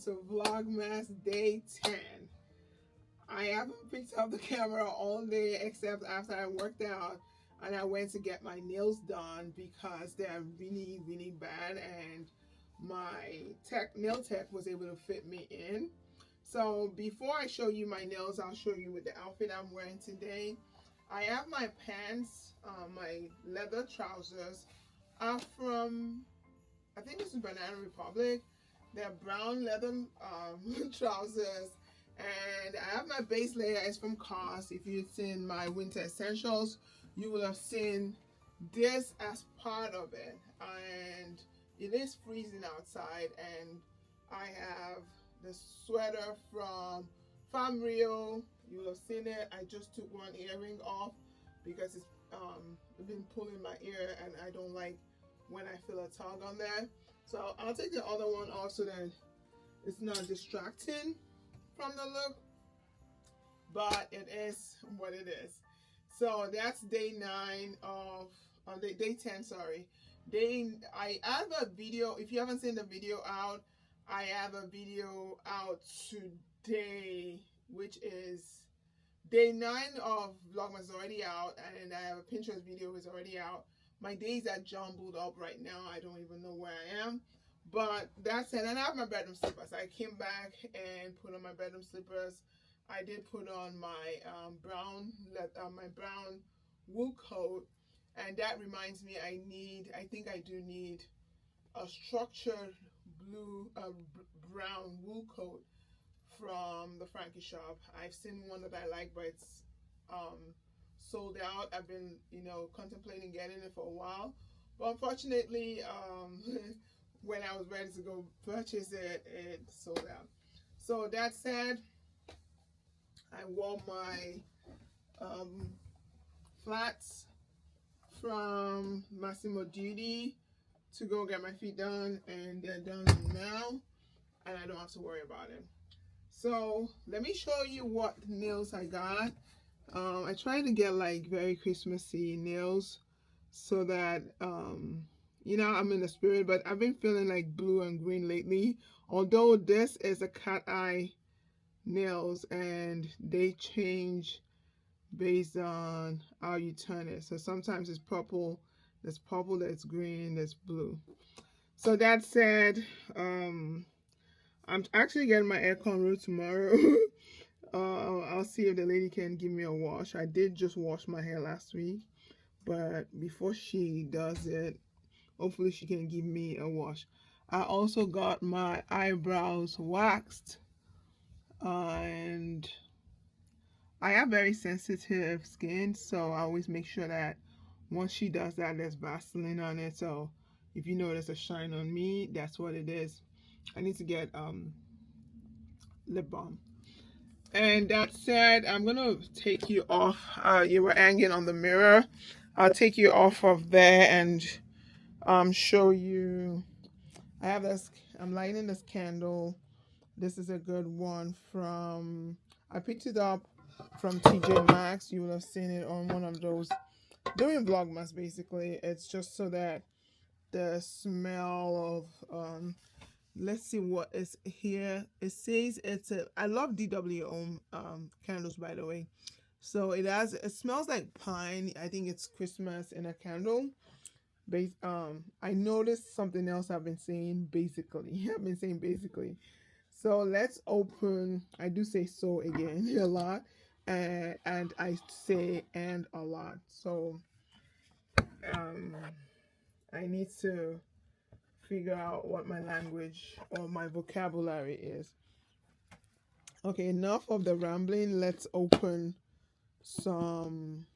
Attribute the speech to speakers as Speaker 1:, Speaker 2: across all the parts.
Speaker 1: to Vlogmas day 10. I haven't picked up the camera all day except after I worked out and I went to get my nails done because they're really bad, and my nail tech was able to fit me in. So before I show you my nails, I'll show you with the outfit I'm wearing today. I have my pants, my leather trousers are from, I think this is Banana Republic. They're brown leather trousers. And I have my base layer. It's from COS. If you've seen my winter essentials, you will have seen this as part of it. And it is freezing outside. And I have the sweater from Farm Rio. You will have seen it. I just took one earring off because it's been pulling my ear and I don't like when I feel a tug on there. So I'll take the other one off so that it's not distracting from the look, but it is what it is. So that's day 9 of day 10, sorry. I have a video. If you haven't seen the video out, I have a video out today, which is day 9 of Vlogmas is already out, and I have a Pinterest video is already out. My days are jumbled up right now. I don't even know where I am. But that's it. And I have my bedroom slippers. I came back and put on my bedroom slippers. I did put on my brown wool coat. And that reminds me, I think I do need a structured brown wool coat from the Frankie shop. I've seen one that I like, but it's sold out. I've been, contemplating getting it for a while, but unfortunately, when I was ready to go purchase it, it sold out. So that said, I wore my flats from Massimo Dutti to go get my feet done, and they're done now, and I don't have to worry about it. So let me show you what nails I got. I try to get like very Christmassy nails so that I'm in the spirit, but I've been feeling like blue and green lately, although this is a cat eye nails and they change based on how you turn it. So sometimes it's purple, there's green, there's blue. So that said, I'm actually getting my aircon root tomorrow. I'll see if the lady can give me a wash. I did just wash my hair last week, but before she does it, hopefully she can give me a wash. I also got my eyebrows waxed, and I have very sensitive skin, so I always make sure that once she does that, there's Vaseline on it. So if you notice a shine on me, that's what it is. I need to get lip balm. And that said, I'm gonna take you off. You were hanging on the mirror. I'll take you off of there and show you. I have this. I'm lighting this candle. This is a good one from. I picked it up from TJ Maxx. You will have seen it on one of those during Vlogmas. Basically, it's just so that the smell of let's see what is here. It says it's a, I love DWO candles, by the way. So it smells like pine. I think it's Christmas in a candle. I noticed something else I've been saying basically. I've been saying basically. So let's open. I do say so again a lot, and I say and a lot. So I need to figure out what my language or my vocabulary is. Okay, enough of the rambling. Let's open some.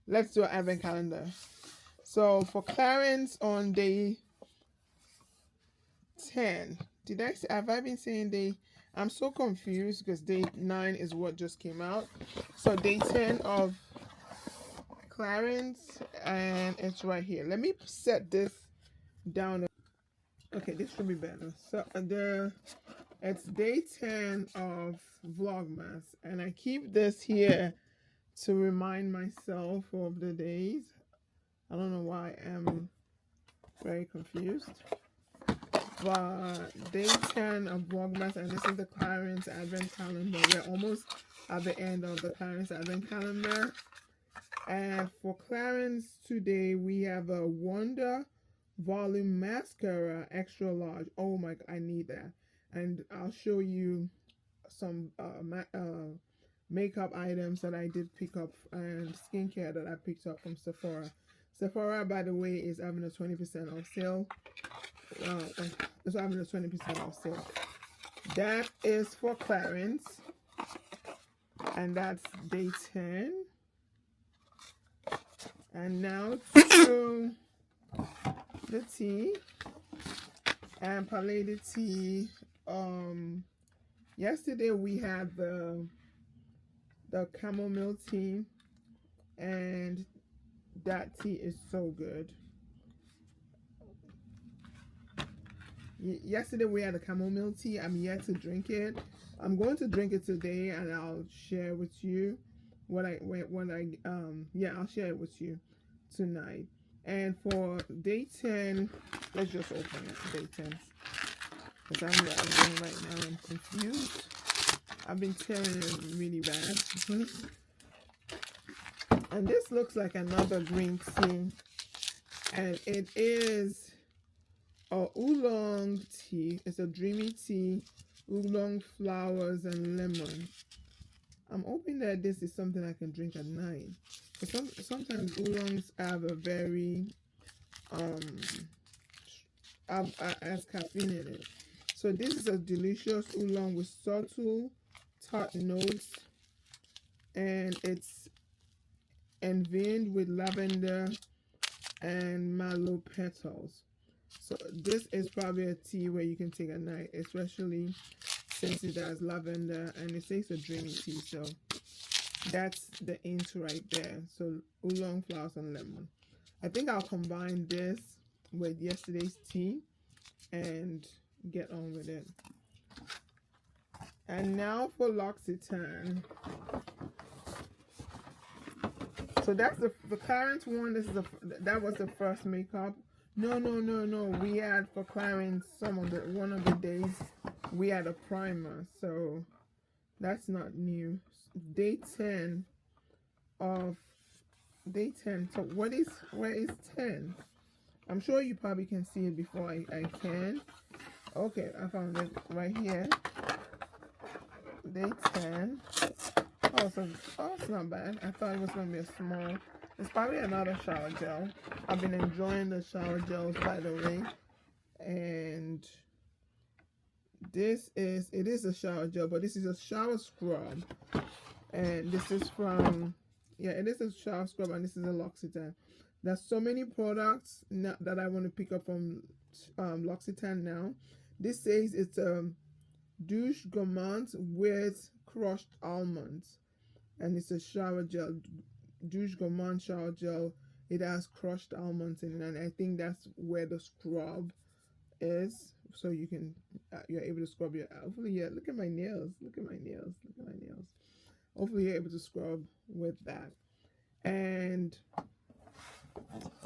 Speaker 1: Let's do an advent calendar. So for Clarence on day 10, have I been saying day? I'm so confused because day 9 is what just came out. So day 10 of Clarence, and it's right here. Let me set this down. Okay, this should be better. So it's day 10 of Vlogmas, and I keep this here to remind myself of the days. I don't know why I'm very confused. day 10 of Vlogmas, and this is the Clarence Advent Calendar. We're almost at the end of the Clarence Advent Calendar. And for Clarence today, we have a Wonder Volume Mascara Extra Large. Oh my God, I need that. And I'll show you some makeup items that I did pick up and skincare that I picked up from Sephora. Sephora, by the way, is having a 20% off sale. It's having a 20% off sale. That is for Clarence, and that's day 10. And now to the tea and Palette tea. Yesterday we had the chamomile tea, and that tea is so good. Yesterday we had a chamomile tea. I'm yet to drink it. I'm going to drink it today, and I'll share with you I'll share it with you tonight. And for day 10, let's just open it. Day 10, because I'm going right now. I'm confused. I've been tearing it really bad. And this looks like another green tea, and it is a oolong tea. It's a dreamy tea, oolong flowers and lemon. I'm hoping that this is something I can drink at night. Sometimes oolongs have a very has caffeine in it. So this is a delicious oolong with subtle tart notes, and it's enveined with lavender and mallow petals. So this is probably a tea where you can take at night, especially since it has lavender and it says a dreamy tea. So that's the hint right there. So oolong flowers and lemon. I think I'll combine this with yesterday's tea and get on with it. And now for L'Occitane. So that's the Clarence one. That was the first makeup. No. We had for Clarence one of the days we had a primer. So that's not new. Day 10. So where is 10? I'm sure you probably can see it before I can. Okay, I found it right here. Day 10. Oh, it's not bad. I thought it was going to be a small. It's probably another shower gel. I've been enjoying the shower gels, by the way. And it is a shower gel, but this is a shower scrub. And this is from, it is a shower scrub, and this is a L'Occitane. There's so many products that I want to pick up from L'Occitane now. This says it's a douche gourmand with crushed almonds, and it's a shower gel, douche gourmand shower gel. It has crushed almonds in it, and I think that's where the scrub is. So you're able to scrub your. Hopefully, look at my nails. Look at my nails. Hopefully, you're able to scrub with that. And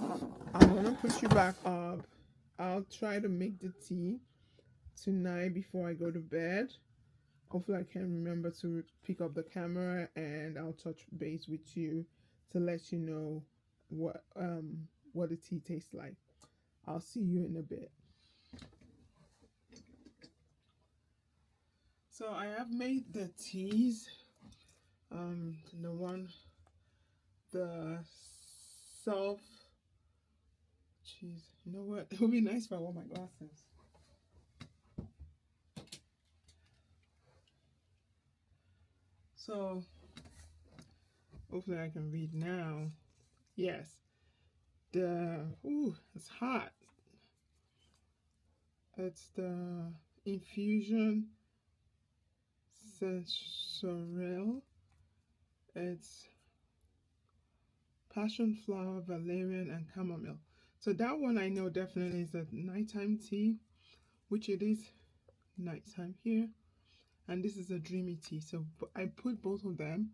Speaker 1: I'm gonna put you back up. I'll try to make the tea tonight before I go to bed. Hopefully I can remember to pick up the camera, and I'll touch base with you to let you know what the tea tastes like. I'll see you in a bit. So I have made the teas. The self. Jeez, you know what? It would be nice if I wore my glasses. So hopefully I can read now. Yes. It's hot. It's the infusion sensorial. It's passion flower, valerian, and chamomile. So that one I know definitely is a nighttime tea, which it is nighttime here. And this is a dreamy tea. So I put both of them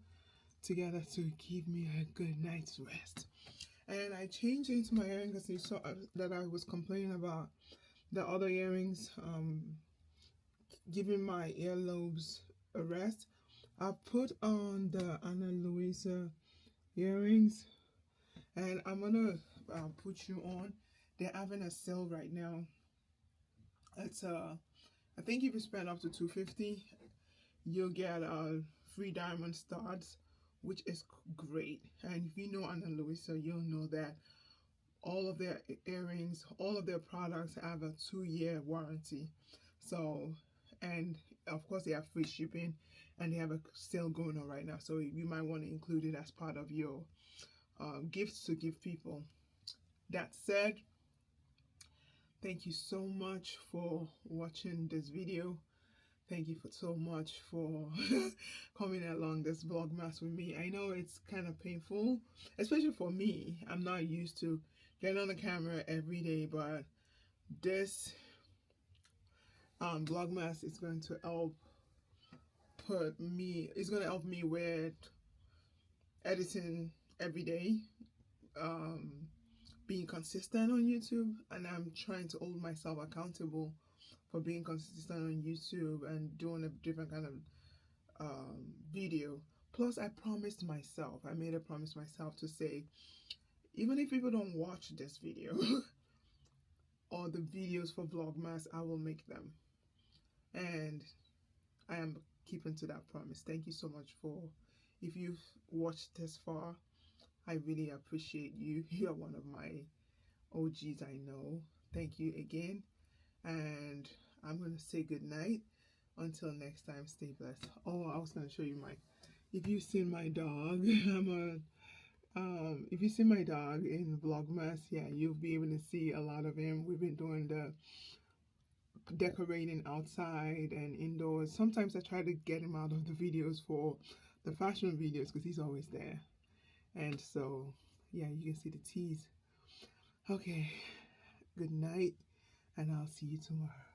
Speaker 1: together to give me a good night's rest. And I changed into my hair because you saw that I was complaining about the other earrings, giving my earlobes a rest. I put on the Ana Luisa earrings, and I'm gonna put you on. They're having a sale right now. It's I think if you spend up to $250, you'll get free diamond studs, which is great. And if you know Ana Luisa, you'll know that all of their earrings, all of their products have a 2-year warranty. So, and of course they have free shipping, and they have a sale going on right now. So you might want to include it as part of your gifts to give people. That said, thank you so much for watching this video. Thank you so much for coming along this Vlogmas with me. I know it's kind of painful, especially for me. I'm not used to getting on the camera every day, but this Vlogmas is going to help me with editing every day, being consistent on YouTube, and I'm trying to hold myself accountable for being consistent on YouTube and doing a different kind of video. Plus, I made a promise myself to say, even if people don't watch this video or the videos for Vlogmas, I will make them. And I am keeping to that promise. Thank you so much if you've watched this far, I really appreciate you. You're one of my OGs, I know. Thank you again. And I'm going to say good night. Until next time, stay blessed. Oh, I was going to show you if you've seen my dog, if you see my dog in Vlogmas, yeah, you'll be able to see a lot of him. We've been doing the decorating outside and indoors. Sometimes I try to get him out of the videos for the fashion videos because he's always there. And so, yeah, you can see the teas. Okay, good night, and I'll see you tomorrow.